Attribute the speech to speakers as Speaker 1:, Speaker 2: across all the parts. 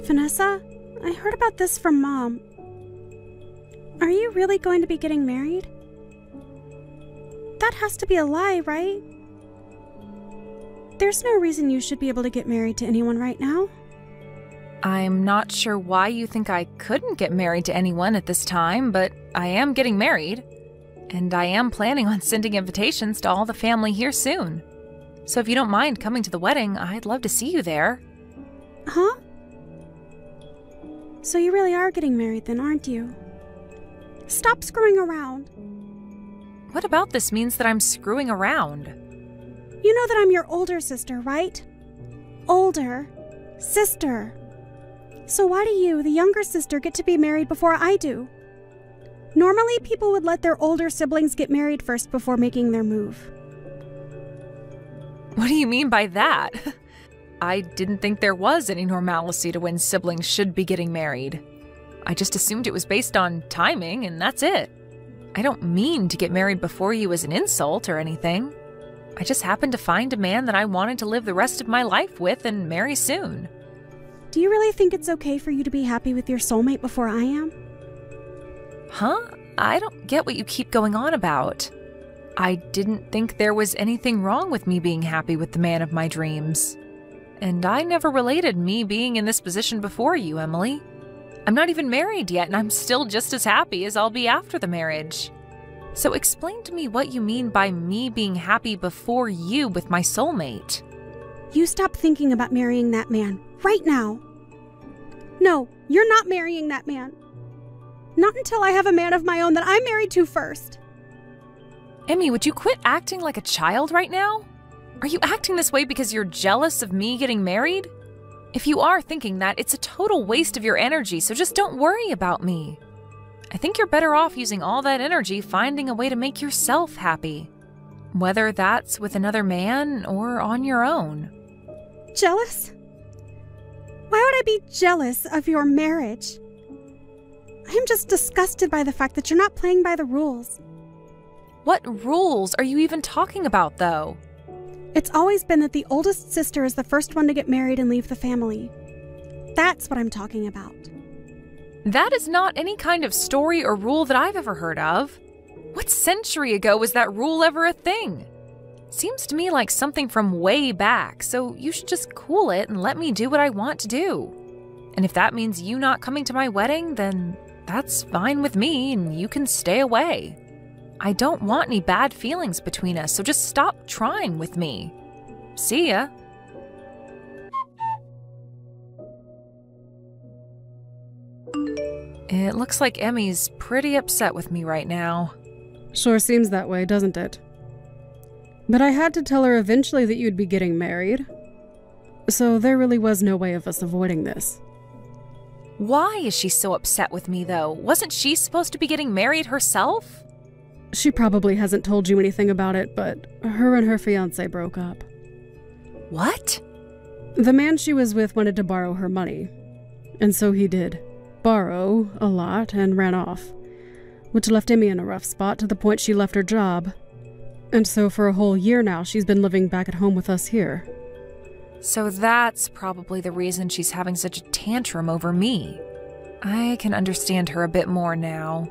Speaker 1: Vanessa, I heard about this from Mom. Are you really going to be getting married? That has to be a lie, right? There's no reason you should be able to get married to anyone right now.
Speaker 2: I'm not sure why you think I couldn't get married to anyone at this time, but I am getting married. And I am planning on sending invitations to all the family here soon. So if you don't mind coming to the wedding, I'd love to see you there.
Speaker 1: Huh? So you really are getting married then, aren't you? Stop screwing around.
Speaker 2: What about this means that I'm screwing around?
Speaker 1: You know that I'm your older sister, right? Older sister. So why do you, the younger sister, get to be married before I do? Normally, people would let their older siblings get married first before making their move.
Speaker 2: What do you mean by that? I didn't think there was any normalcy to when siblings should be getting married. I just assumed it was based on timing, and that's it. I don't mean to get married before you as an insult or anything. I just happened to find a man that I wanted to live the rest of my life with and marry soon.
Speaker 1: Do you really think it's okay for you to be happy with your soulmate before I am?
Speaker 2: Huh? I don't get what you keep going on about. I didn't think there was anything wrong with me being happy with the man of my dreams. And I never related me being in this position before you, Emily. I'm not even married yet, and I'm still just as happy as I'll be after the marriage. So explain to me what you mean by me being happy before you with my soulmate.
Speaker 1: You stop thinking about marrying that man right now. No, you're not marrying that man. Not until I have a man of my own that I'm married to first.
Speaker 2: Emmy, would you quit acting like a child right now? Are you acting this way because you're jealous of me getting married? If you are thinking that, it's a total waste of your energy, so just don't worry about me. I think you're better off using all that energy finding a way to make yourself happy. Whether that's with another man or on your own.
Speaker 1: Jealous? Why would I be jealous of your marriage? I'm just disgusted by the fact that you're not playing by the rules.
Speaker 2: What rules are you even talking about, though?
Speaker 1: It's always been that the oldest sister is the first one to get married and leave the family. That's what I'm talking about.
Speaker 2: That is not any kind of story or rule that I've ever heard of. What century ago was that rule ever a thing? Seems to me like something from way back, so you should just cool it and let me do what I want to do. And if that means you not coming to my wedding, then that's fine with me and you can stay away. I don't want any bad feelings between us, so just stop trying with me. See ya. It looks like Emmy's pretty upset with me right now.
Speaker 3: Sure seems that way, doesn't it? But I had to tell her eventually that you'd be getting married. So there really was no way of us avoiding this.
Speaker 2: Why is she so upset with me, though? Wasn't she supposed to be getting married herself?
Speaker 3: She probably hasn't told you anything about it, but her and her fiancé broke up.
Speaker 2: What?
Speaker 3: The man she was with wanted to borrow her money. And so he did. Borrow a lot and ran off. Which left Emmy in a rough spot to the point she left her job. And so for a whole year now, she's been living back at home with us here.
Speaker 2: So that's probably the reason she's having such a tantrum over me. I can understand her a bit more now.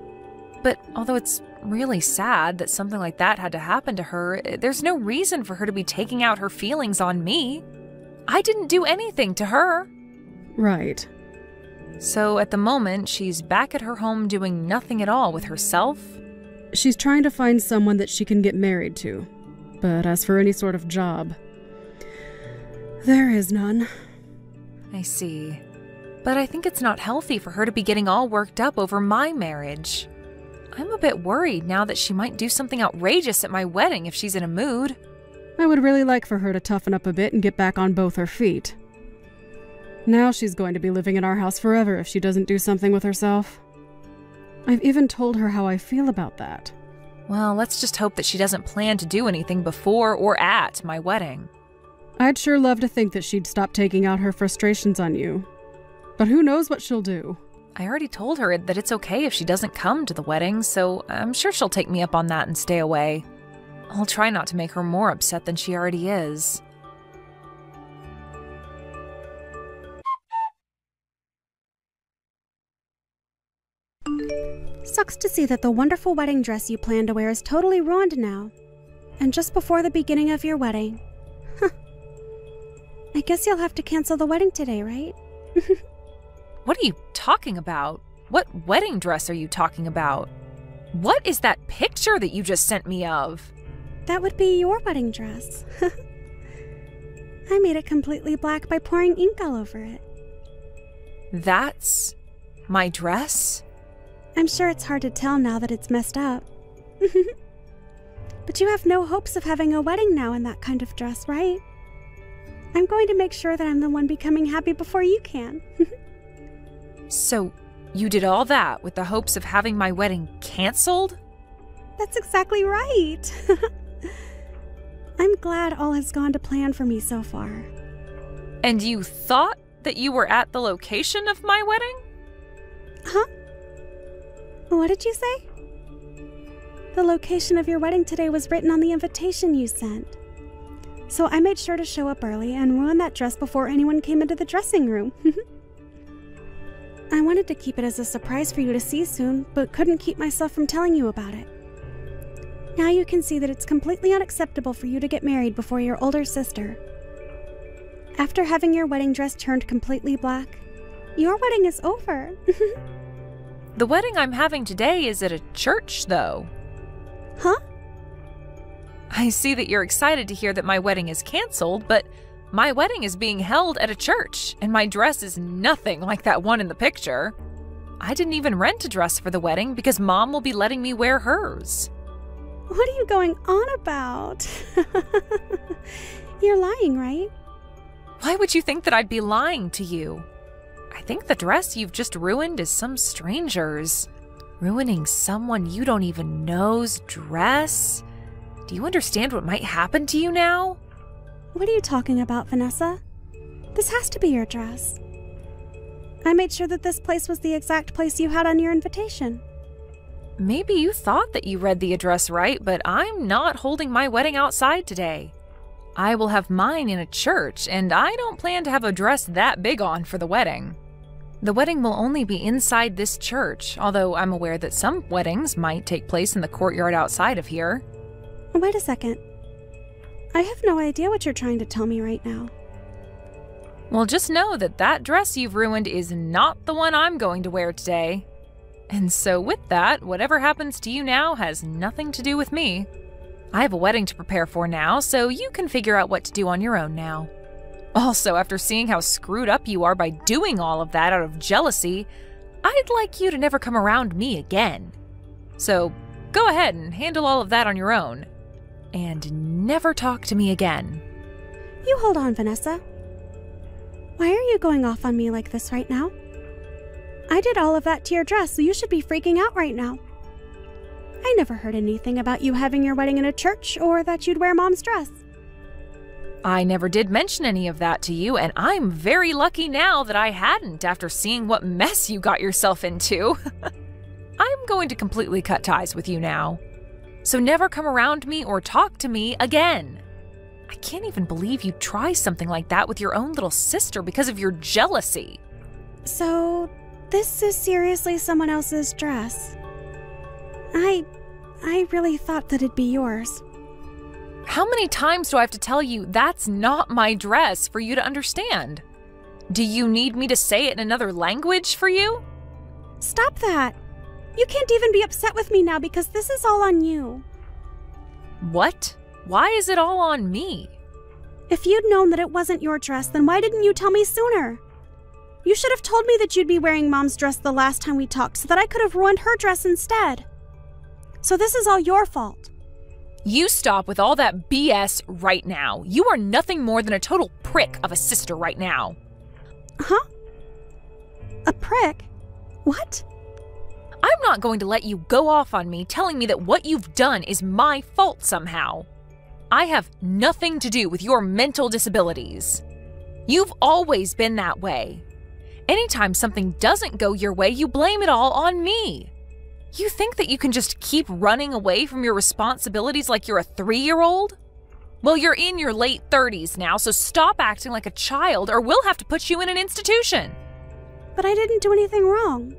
Speaker 2: But although it's really sad that something like that had to happen to her, there's no reason for her to be taking out her feelings on me. I didn't do anything to her.
Speaker 3: Right.
Speaker 2: So at the moment, she's back at her home doing nothing at all with herself?
Speaker 3: She's trying to find someone that she can get married to. But as for any sort of job, there is none.
Speaker 2: I see. But I think it's not healthy for her to be getting all worked up over my marriage. I'm a bit worried now that she might do something outrageous at my wedding if she's in a mood.
Speaker 3: I would really like for her to toughen up a bit and get back on both her feet. Now she's going to be living in our house forever if she doesn't do something with herself. I've even told her how I feel about that.
Speaker 2: Well, let's just hope that she doesn't plan to do anything before or at my wedding.
Speaker 3: I'd sure love to think that she'd stop taking out her frustrations on you. But who knows what she'll do?
Speaker 2: I already told her that it's okay if she doesn't come to the wedding, so I'm sure she'll take me up on that and stay away. I'll try not to make her more upset than she already is.
Speaker 1: Sucks to see that the wonderful wedding dress you planned to wear is totally ruined now. And just before the beginning of your wedding. Huh. I guess you'll have to cancel the wedding today, right?
Speaker 2: What are you talking about? What wedding dress are you talking about? What is that picture that you just sent me of?
Speaker 1: That would be your wedding dress. I made it completely black by pouring ink all over it.
Speaker 2: That's my dress?
Speaker 1: I'm sure it's hard to tell now that it's messed up. But you have no hopes of having a wedding now in that kind of dress, right? I'm going to make sure that I'm the one becoming happy before you can.
Speaker 2: So, you did all that with the hopes of having my wedding canceled?
Speaker 1: That's exactly right. I'm glad all has gone to plan for me so far.
Speaker 2: And you thought that you were at the location of my wedding?
Speaker 1: Huh? What did you say? The location of your wedding today was written on the invitation you sent. So I made sure to show up early and ruin that dress before anyone came into the dressing room. I wanted to keep it as a surprise for you to see soon, but couldn't keep myself from telling you about it. Now you can see that it's completely unacceptable for you to get married before your older sister. After having your wedding dress turned completely black, your wedding is over.
Speaker 2: The wedding I'm having today is at a church, though.
Speaker 1: Huh?
Speaker 2: I see that you're excited to hear that my wedding is canceled, but my wedding is being held at a church, and my dress is nothing like that one in the picture. I didn't even rent a dress for the wedding because Mom will be letting me wear hers.
Speaker 1: What are you going on about? You're lying, right?
Speaker 2: Why would you think that I'd be lying to you? I think the dress you've just ruined is some stranger's. Ruining someone you don't even know's dress? Do you understand what might happen to you now?
Speaker 1: What are you talking about, Vanessa? This has to be your dress. I made sure that this place was the exact place you had on your invitation.
Speaker 2: Maybe you thought that you read the address right, but I'm not holding my wedding outside today. I will have mine in a church, and I don't plan to have a dress that big on for the wedding. The wedding will only be inside this church, although I'm aware that some weddings might take place in the courtyard outside of here.
Speaker 1: Wait a second. I have no idea what you're trying to tell me right now.
Speaker 2: Well, just know that that dress you've ruined is not the one I'm going to wear today. And so with that, whatever happens to you now has nothing to do with me. I have a wedding to prepare for now, so you can figure out what to do on your own now. Also, after seeing how screwed up you are by doing all of that out of jealousy, I'd like you to never come around me again. So go ahead and handle all of that on your own. And never talk to me again.
Speaker 1: You hold on, Vanessa. Why are you going off on me like this right now? I did all of that to your dress, so you should be freaking out right now. I never heard anything about you having your wedding in a church or that you'd wear Mom's dress.
Speaker 2: I never did mention any of that to you, and I'm very lucky now that I hadn't after seeing what mess you got yourself into. I'm going to completely cut ties with you now. So never come around me or talk to me again. I can't even believe you'd try something like that with your own little sister because of your jealousy.
Speaker 1: So, this is seriously someone else's dress. I really thought that it'd be yours.
Speaker 2: How many times do I have to tell you that's not my dress for you to understand? Do you need me to say it in another language for you?
Speaker 1: Stop that! You can't even be upset with me now because this is all on you.
Speaker 2: What? Why is it all on me?
Speaker 1: If you'd known that it wasn't your dress, then why didn't you tell me sooner? You should have told me that you'd be wearing Mom's dress the last time we talked so that I could have ruined her dress instead. So this is all your fault.
Speaker 2: You stop with all that BS right now. You are nothing more than a total prick of a sister right now.
Speaker 1: Huh? A prick? What?
Speaker 2: I'm not going to let you go off on me telling me that what you've done is my fault somehow. I have nothing to do with your mental disabilities. You've always been that way. Anytime something doesn't go your way, you blame it all on me. You think that you can just keep running away from your responsibilities like you're a 3-year-old? Well, you're in your late 30s now, so stop acting like a child or we'll have to put you in an institution.
Speaker 1: But I didn't do anything wrong.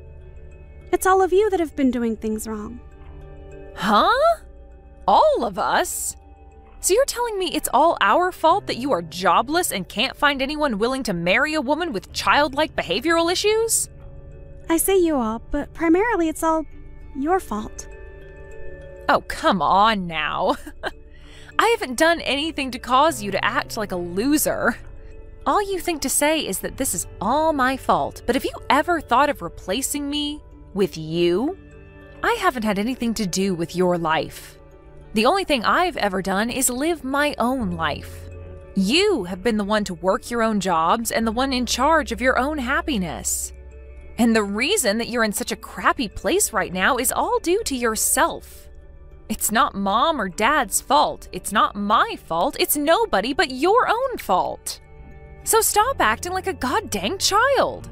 Speaker 1: It's all of you that have been doing things wrong.
Speaker 2: Huh? All of us? So you're telling me it's all our fault that you are jobless and can't find anyone willing to marry a woman with childlike behavioral issues?
Speaker 1: I say you all, but primarily it's all your fault.
Speaker 2: Oh, come on now. I haven't done anything to cause you to act like a loser. All you think to say is that this is all my fault, but have you ever thought of replacing me with you? I haven't had anything to do with your life. The only thing I've ever done is live my own life. You have been the one to work your own jobs and the one in charge of your own happiness. And the reason that you're in such a crappy place right now is all due to yourself. It's not Mom or Dad's fault. It's not my fault. It's nobody but your own fault. So stop acting like a goddamn child.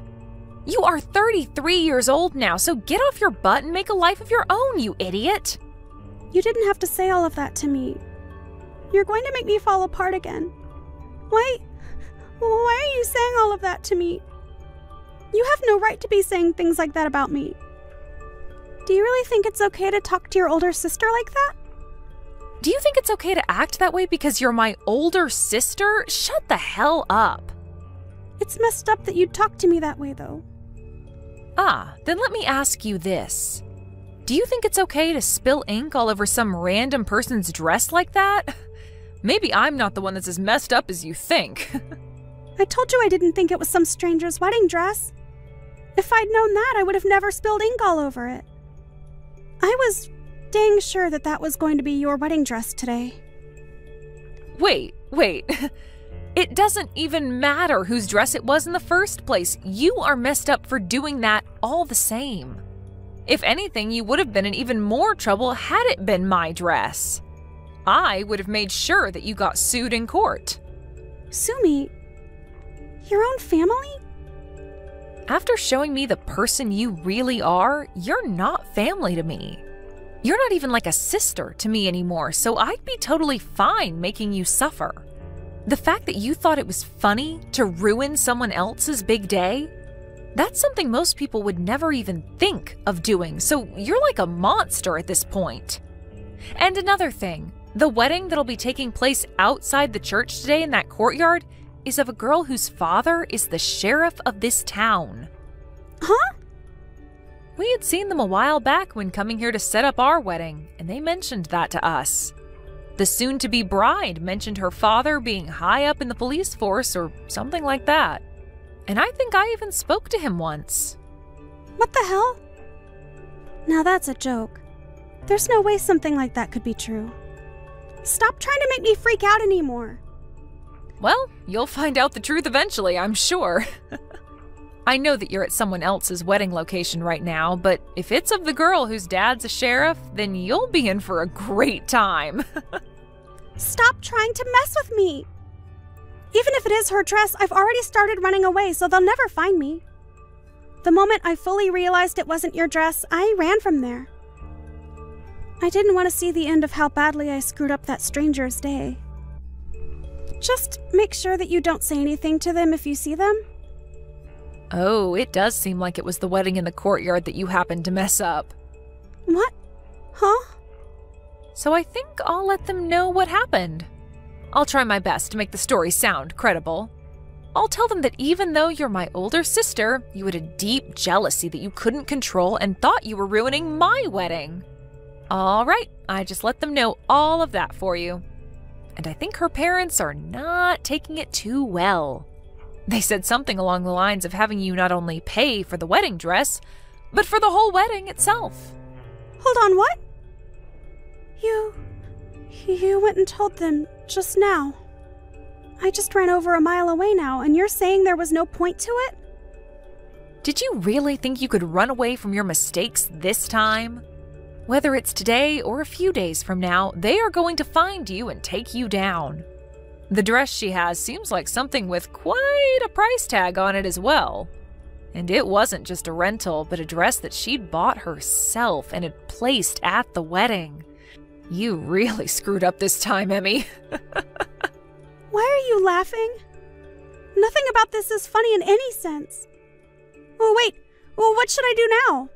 Speaker 2: You are 33 years old now, so get off your butt and make a life of your own, you idiot.
Speaker 1: You didn't have to say all of that to me. You're going to make me fall apart again. Why are you saying all of that to me? You have no right to be saying things like that about me. Do you really think it's okay to talk to your older sister like that?
Speaker 2: Do you think it's okay to act that way because you're my older sister? Shut the hell up.
Speaker 1: It's messed up that you'd talk to me that way, though.
Speaker 2: Then let me ask you this. Do you think it's okay to spill ink all over some random person's dress like that? Maybe I'm not the one that's as messed up as you think.
Speaker 1: I told you I didn't think it was some stranger's wedding dress. If I'd known that, I would have never spilled ink all over it. I was dang sure that that was going to be your wedding dress today.
Speaker 2: Wait. It doesn't even matter whose dress it was in the first place. You are messed up for doing that all the same. If anything, you would have been in even more trouble had it been my dress. I would have made sure that you got sued in court.
Speaker 1: Sue me? Your own family?
Speaker 2: After showing me the person you really are, you're not family to me. You're not even like a sister to me anymore, so I'd be totally fine making you suffer. The fact that you thought it was funny to ruin someone else's big day, that's something most people would never even think of doing, so you're like a monster at this point. And another thing, the wedding that'll be taking place outside the church today in that courtyard is of a girl whose father is the sheriff of this town.
Speaker 1: Huh?
Speaker 2: We had seen them a while back when coming here to set up our wedding, and they mentioned that to us. The soon-to-be bride mentioned her father being high up in the police force or something like that. And I think I even spoke to him once.
Speaker 1: What the hell? Now that's a joke. There's no way something like that could be true. Stop trying to make me freak out anymore.
Speaker 2: Well, you'll find out the truth eventually, I'm sure. I know that you're at someone else's wedding location right now, but if it's of the girl whose dad's a sheriff, then you'll be in for a great time.
Speaker 1: Stop trying to mess with me. Even if it is her dress, I've already started running away, so they'll never find me. The moment I fully realized it wasn't your dress, I ran from there. I didn't want to see the end of how badly I screwed up that stranger's day. Just make sure that you don't say anything to them if you see them.
Speaker 2: Oh, it does seem like it was the wedding in the courtyard that you happened to mess up.
Speaker 1: What? Huh?
Speaker 2: So I think I'll let them know what happened. I'll try my best to make the story sound credible. I'll tell them that even though you're my older sister, you had a deep jealousy that you couldn't control and thought you were ruining my wedding. All right, I just let them know all of that for you. And I think her parents are not taking it too well. They said something along the lines of having you not only pay for the wedding dress, but for the whole wedding itself.
Speaker 1: Hold on, what? You went and told them just now. I just ran over a mile away now, and you're saying there was no point to it?
Speaker 2: Did you really think you could run away from your mistakes this time? Whether it's today or a few days from now, they are going to find you and take you down. The dress she has seems like something with quite a price tag on it as well. And it wasn't just a rental, but a dress that she'd bought herself and had placed at the wedding. You really screwed up this time, Emmy.
Speaker 1: Why are you laughing? Nothing about this is funny in any sense. Oh, wait. Well, what should I do now?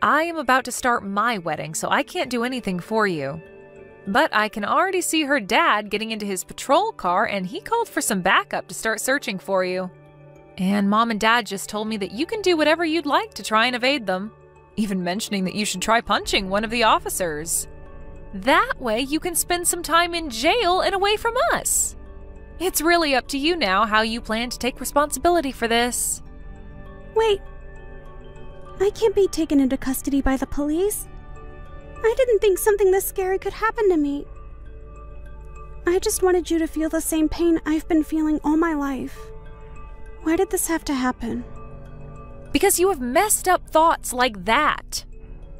Speaker 2: I am about to start my wedding, so I can't do anything for you. But I can already see her dad getting into his patrol car, and he called for some backup to start searching for you. And Mom and Dad just told me that you can do whatever you'd like to try and evade them, even mentioning that you should try punching one of the officers. That way you can spend some time in jail and away from us. It's really up to you now how you plan to take responsibility for this.
Speaker 1: Wait. I can't be taken into custody by the police. I didn't think something this scary could happen to me. I just wanted you to feel the same pain I've been feeling all my life. Why did this have to happen?
Speaker 2: Because you have messed up thoughts like that.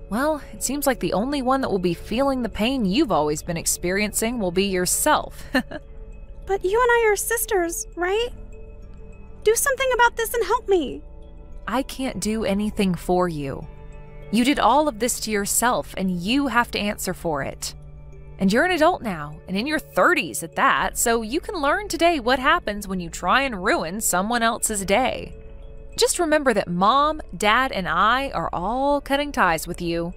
Speaker 2: Well, it seems like the only one that will be feeling the pain you've always been experiencing will be yourself.
Speaker 1: But you and I are sisters, right? Do something about this and help me.
Speaker 2: I can't do anything for you. You did all of this to yourself, and you have to answer for it. And you're an adult now, and in your 30s at that, so you can learn today what happens when you try and ruin someone else's day. Just remember that Mom, Dad, and I are all cutting ties with you.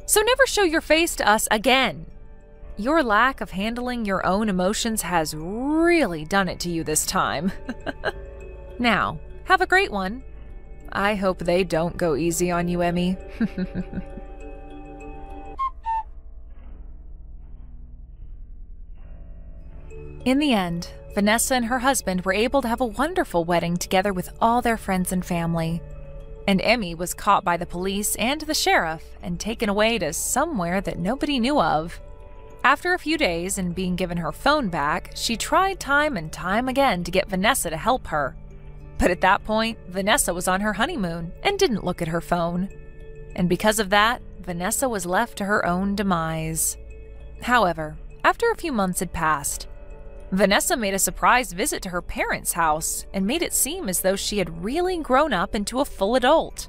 Speaker 2: So never show your face to us again. Your lack of handling your own emotions has really done it to you this time. Now, have a great one. I hope they don't go easy on you, Emmy. In the end, Vanessa and her husband were able to have a wonderful wedding together with all their friends and family. And Emmy was caught by the police and the sheriff and taken away to somewhere that nobody knew of. After a few days and being given her phone back, she tried time and time again to get Vanessa to help her. But at that point, Vanessa was on her honeymoon and didn't look at her phone. And because of that, Vanessa was left to her own demise. However, after a few months had passed, Vanessa made a surprise visit to her parents' house and made it seem as though she had really grown up into a full adult.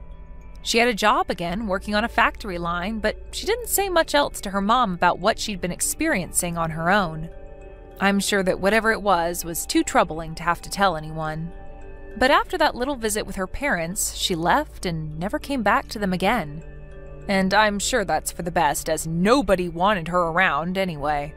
Speaker 2: She had a job again, working on a factory line, but she didn't say much else to her mom about what she'd been experiencing on her own. I'm sure that whatever it was too troubling to have to tell anyone. But after that little visit with her parents, she left and never came back to them again. And I'm sure that's for the best, as nobody wanted her around anyway.